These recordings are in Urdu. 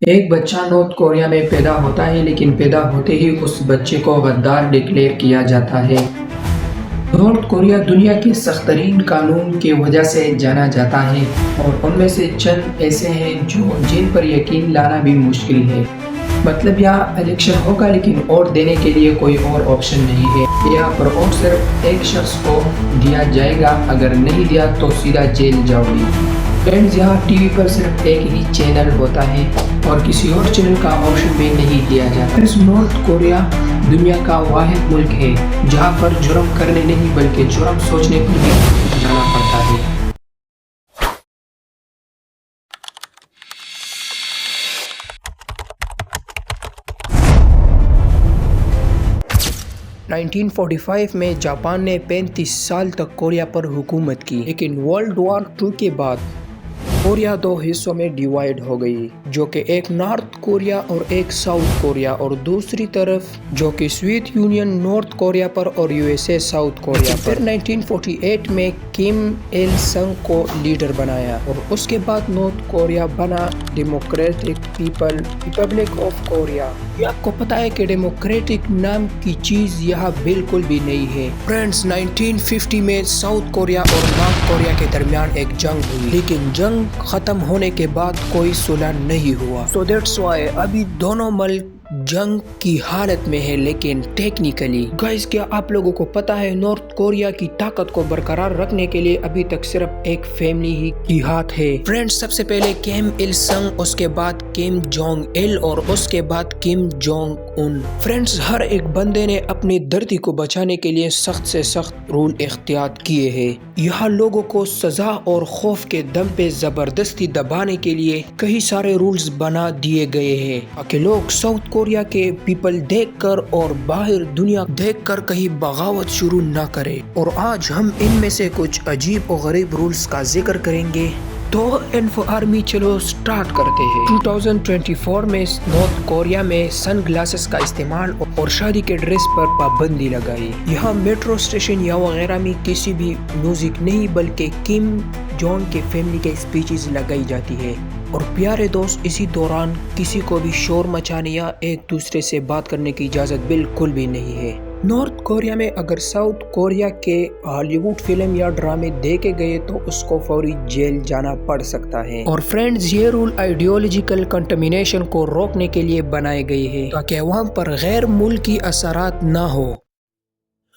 ایک بچہ نارتھ کوریا میں پیدا ہوتا ہے لیکن پیدا ہوتے ہی اس بچے کو غدار ڈکلیئر کیا جاتا ہے۔ نارتھ کوریا دنیا کے سخت ترین قانون کی وجہ سے جانا جاتا ہے اور ان میں سے چند ایسے ہیں جن پر یقین لانا بھی مشکل ہے۔ مطلب یہاں الیکشن ہوگا لیکن ووٹ دینے کے لیے کوئی اور آپشن نہیں ہے۔ یہاں پر ووٹ صرف ایک شخص کو دیا جائے گا، اگر نہیں دیا تو سیدھا جیل جاؤ گی۔ فرینڈز، یہاں ٹی وی پر صرف ایک ہی چینل ہوتا ہے اور کسی اور چینل کا آپشن بھی نہیں دیا جاتا۔ نارتھ کوریا دنیا کا واحد ملک ہے جہاں پر جرم کرنے نہیں بلکہ جرم سوچنے پر بھی جانا پڑتا ہے۔ 1945 میں جاپان نے 35 سال تک کوریا پر حکومت کی، لیکن ورلڈ وار 2 کے بعد کوریا دو حصوں میں ڈیوائیڈ ہو گئی، جو کہ ایک نارتھ کوریا اور ایک ساؤتھ کوریا، اور دوسری طرف جو کہ سوویت یونین نارتھ کوریا پر اور U S A South Korea پر۔ پھر 1948 میں کیم ایل سنگ کو لیڈر بنایا اور اس کے بعد نارتھ کوریا بنا ڈیموکریٹک ریپبلک آف کوریا۔ یہ آپ کو پتا ہے کہ ڈیموکریٹک نام کی چیز یہاں بالکل بھی نہیں ہے۔ فرینڈز، 1950 میں ساؤتھ کوریا اور نارتھ کوریا کے درمیان ایک جنگ ہوئی، لیکن جنگ ختم ہونے کے بعد کوئی صلح نہیں ہوا۔ So that's why ابھی دونوں ملک جنگ کی حالت میں ہے، لیکن ٹیکنیکلی گائز، کیا آپ لوگوں کو پتا ہے نارتھ کوریا کی طاقت کو برقرار رکھنے کے لیے ابھی تک صرف ایک فیملی ہی کی ہاتھ ہے۔ فرینڈز، سب سے پہلے کیم ایل سنگ، اس کے بعد کیم جونگ ایل اور اس کے بعد کیم جونگ ان۔ فرینڈز، ہر ایک بندے نے اپنی دھرتی کو بچانے کے لیے سخت سے سخت رول اختیار کیے ہیں۔ یہاں لوگوں کو سزا اور خوف کے دم پہ زبردستی دبانے کے لیے کئی سارے رولز بنا دیے گئے ہیں تاکہ لوگ ساؤتھ کوریا کے پیپل دیکھ کر اور باہر دنیا دیکھ کر کہیں بغاوت شروع نہ کرے۔ اور آج ہم ان میں سے کچھ عجیب و غریب رولز کا ذکر کریں گے۔ تو انفو آرمی، چلو سٹارٹ کرتے ہیں۔ 2024 میں نارتھ کوریا میں سن گلاسز کا استعمال اور شادی کے ڈریس پر پابندی لگائی۔ یہاں میٹرو اسٹیشن یا وغیرہ میں کسی بھی میوزک نہیں بلکہ کیم جونگ کے فیملی کے اسپیچز لگائی جاتی ہے۔ اور پیارے دوست، اسی دوران کسی کو بھی شور مچانے یا ایک دوسرے سے بات کرنے کی اجازت بالکل بھی نہیں ہے۔ نارتھ کوریا میں اگر ساؤتھ کوریا کے ہالی ووڈ فلم یا ڈرامے دیکھے گئے تو اس کو فوری جیل جانا پڑ سکتا ہے۔ اور فرینڈز، یہ رول آئیڈیولوجیکل کنٹامینیشن کو روکنے کے لیے بنائے گئے ہیں تاکہ وہاں پر غیر ملکی اثرات نہ ہو۔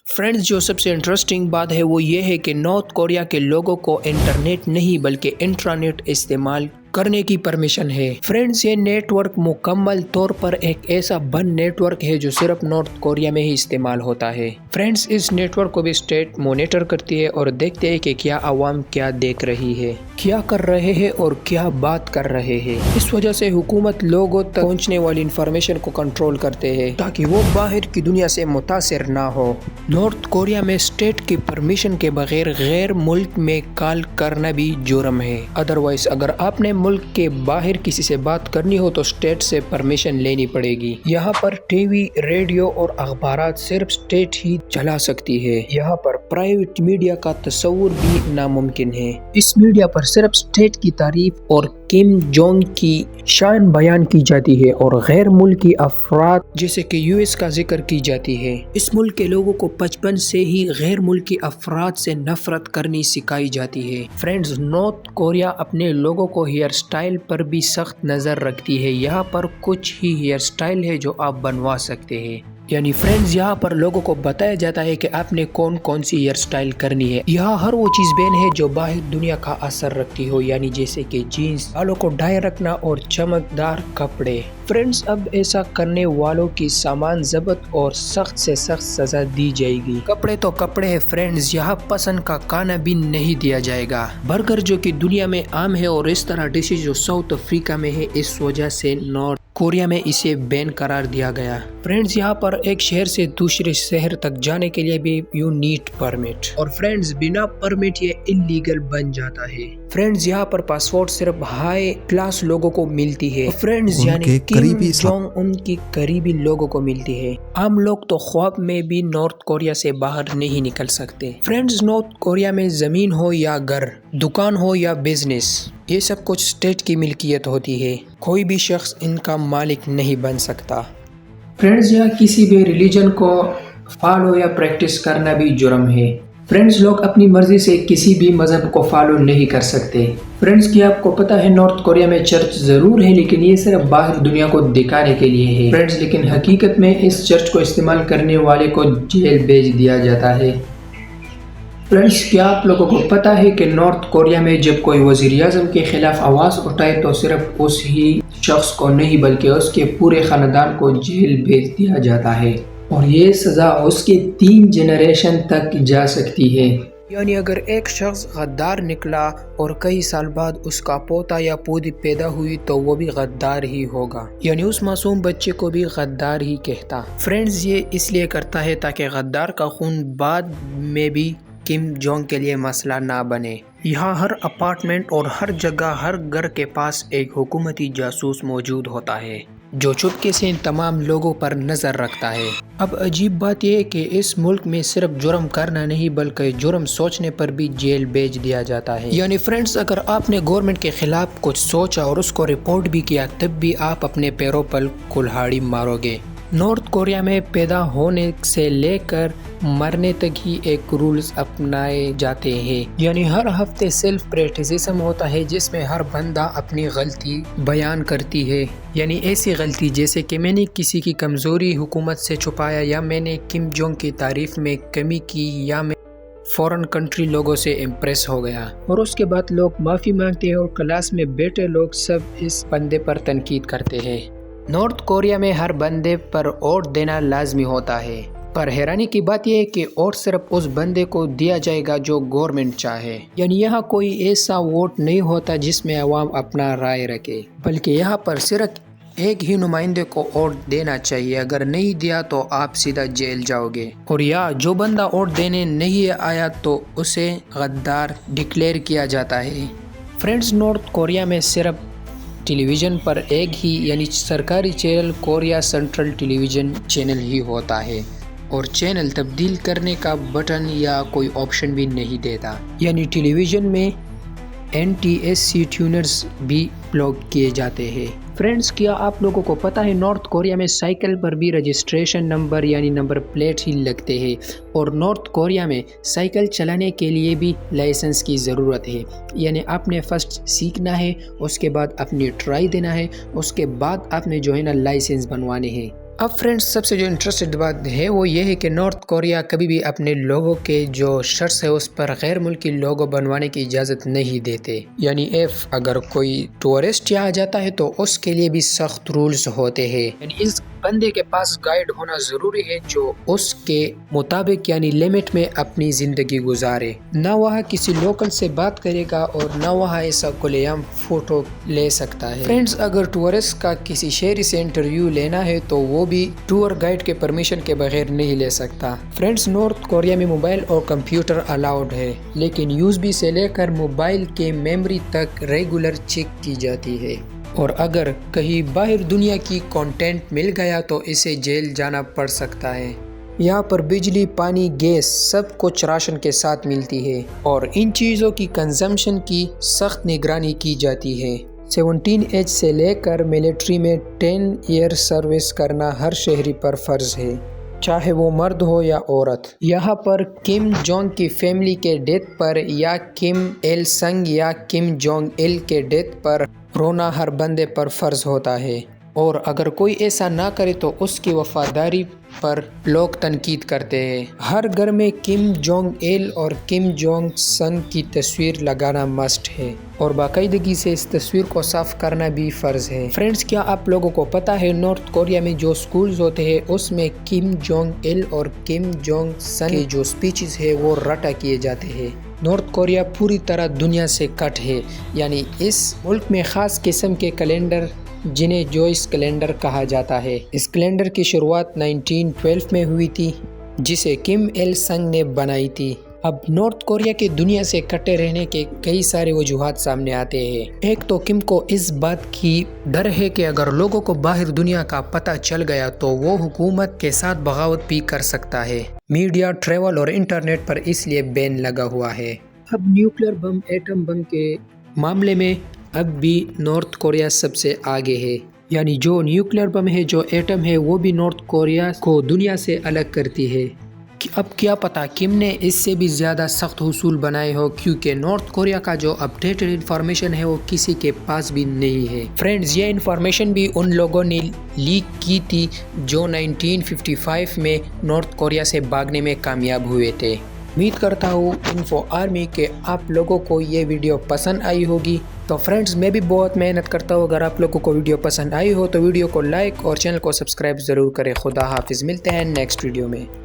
فرینڈز، جو سب سے انٹرسٹنگ بات ہے وہ یہ ہے کہ نارتھ کوریا کے لوگوں کو انٹرنیٹ نہیں بلکہ انٹرانیٹ استعمال کرنے کی پرمیشن ہے۔ فرینڈز، یہ نیٹ ورک مکمل طور پر ایک ایسا بند نیٹ ورک ہے جو صرف نارتھ کوریا میں ہی استعمال ہوتا ہے۔ فرینڈز، اس نیٹ ورک کو بھی اسٹیٹ مانیٹر کرتی ہے اور دیکھتے ہیں کہ کیا عوام کیا دیکھ رہی ہے، کیا کر رہے ہیں اور کیا بات کر رہے ہیں۔ اس وجہ سے حکومت لوگوں تک پہنچنے والی انفارمیشن کو کنٹرول کرتے ہیں تاکہ وہ باہر کی دنیا سے متاثر نہ ہو۔ نارتھ کوریا میں اسٹیٹ کی پرمیشن کے بغیر غیر ملک میں کال کرنا بھی جرم ہے۔ ادروائز اگر آپ نے ملک کے باہر کسی سے بات کرنی ہو تو اسٹیٹ سے پرمیشن لینی پڑے گی۔ یہاں پر ٹی وی، ریڈیو اور اخبارات صرف اسٹیٹ ہی چلا سکتی ہے۔ یہاں پر پرائیویٹ میڈیا کا تصور بھی ناممکن ہے۔ اس میڈیا پر صرف اسٹیٹ کی تعریف اور کیم جونگ کی شان بیان کی جاتی ہے اور غیر ملکی افراد جیسے کہ یو ایس کا ذکر کی جاتی ہے۔ اس ملک کے لوگوں کو بچپن سے ہی غیر ملکی افراد سے نفرت کرنی سکھائی جاتی ہے۔ فرینڈز، نارتھ کوریا اپنے لوگوں کو ہیئر سٹائل پر بھی سخت نظر رکھتی ہے۔ یہاں پر کچھ ہی ہیئر سٹائل ہے جو آپ بنوا سکتے ہیں، یعنی فرینڈز یہاں پر لوگوں کو بتایا جاتا ہے کہ آپ نے کون کون سی ہیئر سٹائل کرنی ہے۔ یہاں ہر وہ چیز بین ہے جو باہر دنیا کا اثر رکھتی ہو، یعنی جیسے کہ جینز، بالوں کو ڈائی رکھنا اور چمکدار کپڑے۔ فرینڈز، اب ایسا کرنے والوں کی سامان ضبط اور سخت سے سخت سزا دی جائے گی۔ کپڑے تو کپڑے ہیں فرینڈز، یہاں پسند کا کھانا بھی نہیں دیا جائے گا۔ برگر جو کہ دنیا میں عام ہے اور اس طرح ڈشز جو ساؤتھ افریقہ میں ہے، اس وجہ سے نارتھ کوریا میں اسے بین قرار دیا گیا۔ فرینڈز، یہاں پر ایک شہر سے دوسرے شہر تک جانے کے لیے بھی یو نیڈ پرمٹ، اور فرینڈز بنا پرمٹ یہ انلیگل بن جاتا ہے۔ فرینڈز، یہاں پر پاسپورٹ صرف ہائی کلاس لوگوں کو ملتی ہے۔ فرینڈز، یعنی کیم جونگ ان کی قریبی لوگوں کو ملتی ہے۔ عام لوگ تو خواب میں بھی نارتھ کوریا سے باہر نہیں نکل سکتے۔ فرینڈز، نارتھ کوریا میں زمین ہو یا گھر، دکان ہو یا بزنس، یہ سب کچھ اسٹیٹ کی ملکیت ہوتی ہے، کوئی بھی شخص ان کا مالک نہیں بن سکتا۔ فرینڈز، یا کسی بھی ریلیجن کو فالو یا پریکٹس کرنا بھی جرم ہے۔ فرینڈز، لوگ اپنی مرضی سے کسی بھی مذہب کو فالو نہیں کر سکتے۔ فرینڈز، کیا آپ کو پتہ ہے نارتھ کوریا میں چرچ ضرور ہے لیکن یہ صرف باہر دنیا کو دکھانے کے لیے ہے۔ فرینڈز، لیکن حقیقت میں اس چرچ کو استعمال کرنے والے کو جیل بھیج دیا جاتا ہے۔ فرینڈز، کیا آپ لوگوں کو پتہ ہے کہ نارتھ کوریا میں جب کوئی وزیر اعظم کے خلاف آواز اٹھائے تو صرف اس ہی شخص کو نہیں بلکہ اس کے پورے خاندان کو جیل بھیج دیا جاتا ہے، اور یہ سزا اس کے 3 جنریشن تک جا سکتی ہے۔ یعنی اگر ایک شخص غدار نکلا اور کئی سال بعد اس کا پوتا یا پوتی پیدا ہوئی تو وہ بھی غدار ہی ہوگا، یعنی اس معصوم بچے کو بھی غدار ہی کہتا۔ فرینڈز، یہ اس لیے کرتا ہے تاکہ غدار کا خون بعد میں بھی کم جونگ کے لیے مسئلہ نہ بنے۔ یہاں ہر اپارٹمنٹ اور ہر جگہ ہر گھر کے پاس ایک حکومتی جاسوس موجود ہوتا ہے جو چپکے سے ان تمام لوگوں پر نظر رکھتا ہے۔ اب عجیب بات یہ ہے کہ اس ملک میں صرف جرم کرنا نہیں بلکہ جرم سوچنے پر بھی جیل بھیج دیا جاتا ہے۔ یعنی فرینڈز، اگر آپ نے گورنمنٹ کے خلاف کچھ سوچا اور اس کو رپورٹ بھی کیا تب بھی آپ اپنے پیروں پر کلہاڑی مارو گے۔ نارتھ کوریا میں پیدا ہونے سے لے کر مرنے تک ہی ایک رولز اپنائے جاتے ہیں، یعنی ہر ہفتے سیلف پریٹیزم ہوتا ہے جس میں ہر بندہ اپنی غلطی بیان کرتی ہے، یعنی ایسی غلطی جیسے کہ میں نے کسی کی کمزوری حکومت سے چھپایا، یا میں نے کم جونگ کی تعریف میں کمی کی، یا میں فورن کنٹری لوگوں سے امپریس ہو گیا، اور اس کے بعد لوگ معافی مانگتے ہیں اور کلاس میں بیٹھے لوگ سب اس بندے پر تنقید کرتے ہیں۔ نارتھ کوریا میں ہر بندے پر ووٹ دینا لازمی ہوتا ہے، پر حیرانی کی بات یہ ہے کہ ووٹ صرف اس بندے کو دیا جائے گا جو گورنمنٹ چاہے، یعنی یہاں کوئی ایسا ووٹ نہیں ہوتا جس میں عوام اپنا رائے رکھے، بلکہ یہاں پر صرف ایک ہی نمائندے کو ووٹ دینا چاہیے، اگر نہیں دیا تو آپ سیدھا جیل جاؤ گے، اور یا جو بندہ ووٹ دینے نہیں آیا تو اسے غدار ڈکلیئر کیا جاتا ہے۔ فرینڈز، نارتھ کوریا میں صرف ٹیلی ویژن پر ایک ہی یعنی سرکاری چینل کوریا سینٹرل ٹیلی ویژن چینل ہی ہوتا ہے، اور چینل تبدیل کرنے کا بٹن یا کوئی آپشن بھی نہیں دیتا، یعنی ٹیلی ویژن میں NTSC ٹیونرز بھی بلاک کیے جاتے ہیں۔ فرینڈز، کیا آپ لوگوں کو پتہ ہے نارتھ کوریا میں سائیکل پر بھی رجسٹریشن نمبر یعنی نمبر پلیٹ ہی لگتے ہیں، اور نارتھ کوریا میں سائیکل چلانے کے لیے بھی لائسنس کی ضرورت ہے، یعنی آپ نے فرسٹ سیکھنا ہے، اس کے بعد اپنی ٹرائی دینا ہے، اس کے بعد آپ نے جو ہے نا لائسنس بنوانے ہیں۔ اب فرینڈز، سب سے جو انٹرسٹڈ بات ہے وہ یہ ہے کہ نارتھ کوریا کبھی بھی اپنے لوگوں کے جو شرط ہے اس پر غیر ملکی لوگو بنوانے کی اجازت نہیں دیتے، یعنی اگر کوئی ٹورسٹ یہاں جاتا ہے تو اس کے لیے بھی سخت رولز ہوتے ہیں، یعنی اس بندے کے پاس گائیڈ ہونا ضروری ہے جو اس کے مطابق یعنی لیمٹ میں اپنی زندگی گزارے، نہ وہاں کسی لوکل سے بات کرے گا اور نہ وہاں ایسا کھلے عام فوٹو لے سکتا ہے۔ فرینڈز، اگر ٹورسٹ کا کسی شہری سے انٹرویو لینا ہے تو وہ بھی ٹور گائیڈ کے پرمیشن کے بغیر نہیں لے سکتا۔ فرینڈز، نارتھ کوریا میں موبائل اور کمپیوٹر الاؤڈ ہے، لیکن USB سے لے کر موبائل کے میموری تک ریگولر چیک کی جاتی ہے، اور اگر کہیں باہر دنیا کی کانٹینٹ مل گیا تو اسے جیل جانا پڑ سکتا ہے۔ یہاں پر بجلی، پانی، گیس سب کچھ راشن کے ساتھ ملتی ہے، اور ان چیزوں کی کنزمپشن کی سخت نگرانی کی جاتی ہے۔ 17 ایج سے لے کر ملٹری میں 10 ایئر سروس کرنا ہر شہری پر فرض ہے، چاہے وہ مرد ہو یا عورت۔ یہاں پر کم جونگ کی فیملی کے ڈیتھ پر یا کم ایل سنگ یا کم جونگ ایل کے ڈیتھ پر رونا ہر بندے پر فرض ہوتا ہے، اور اگر کوئی ایسا نہ کرے تو اس کی وفاداری پر لوگ تنقید کرتے ہیں۔ ہر گھر میں کم جونگ ایل اور کم جونگ سن کی تصویر لگانا مسٹ ہے، اور باقاعدگی سے اس تصویر کو صاف کرنا بھی فرض ہے۔ فرینڈز، کیا آپ لوگوں کو پتہ ہے نارتھ کوریا میں جو سکولز ہوتے ہیں اس میں کم جونگ ایل اور کم جونگ سن کے جو سپیچز ہے وہ رٹا کیے جاتے ہیں۔ نارتھ کوریا پوری طرح دنیا سے کٹ ہے، یعنی اس ملک میں خاص قسم کے کیلنڈر جنہیں جوئس کیلنڈر کہا جاتا ہے۔ اس کیلنڈر کی شروعات 1912 میں ہوئی تھی، جسے کم ایل سنگ نے بنائی تھی۔ اب نارتھ کوریا کے دنیا سے کٹے رہنے کے کئی سارے وجوہات سامنے آتے ہیں۔ ایک تو کم کو اس بات کی ڈر ہے کہ اگر لوگوں کو باہر دنیا کا پتہ چل گیا تو وہ حکومت کے ساتھ بغاوت بھی کر سکتا ہے۔ میڈیا، ٹریول اور انٹرنیٹ پر اس لیے بین لگا ہوا ہے۔ اب نیوکلیر بم، ایٹم بم کے معاملے میں اب بھی نارتھ کوریا سب سے آگے ہے، یعنی جو نیوکلیئر بم ہے، جو ایٹم ہے، وہ بھی نارتھ کوریا کو دنیا سے الگ کرتی ہے۔ اب کیا پتا کم نے اس سے بھی زیادہ سخت حصول بنائے ہو، کیونکہ نارتھ کوریا کا جو اپڈیٹڈ انفارمیشن ہے وہ کسی کے پاس بھی نہیں ہے۔ فرینڈز، یہ انفارمیشن بھی ان لوگوں نے لیک کی تھی جو 1955 میں نارتھ کوریا سے بھاگنے میں کامیاب ہوئے تھے۔ امید کرتا ہوں انفو آرمی کے آپ لوگوں کو یہ ویڈیو پسند آئی ہوگی۔ تو فرینڈز، میں بھی بہت محنت کرتا ہوں، اگر آپ لوگوں کو ویڈیو پسند آئی ہو تو ویڈیو کو لائک اور چینل کو سبسکرائب ضرور کریں۔ خدا حافظ، ملتے ہیں نیکسٹ ویڈیو میں۔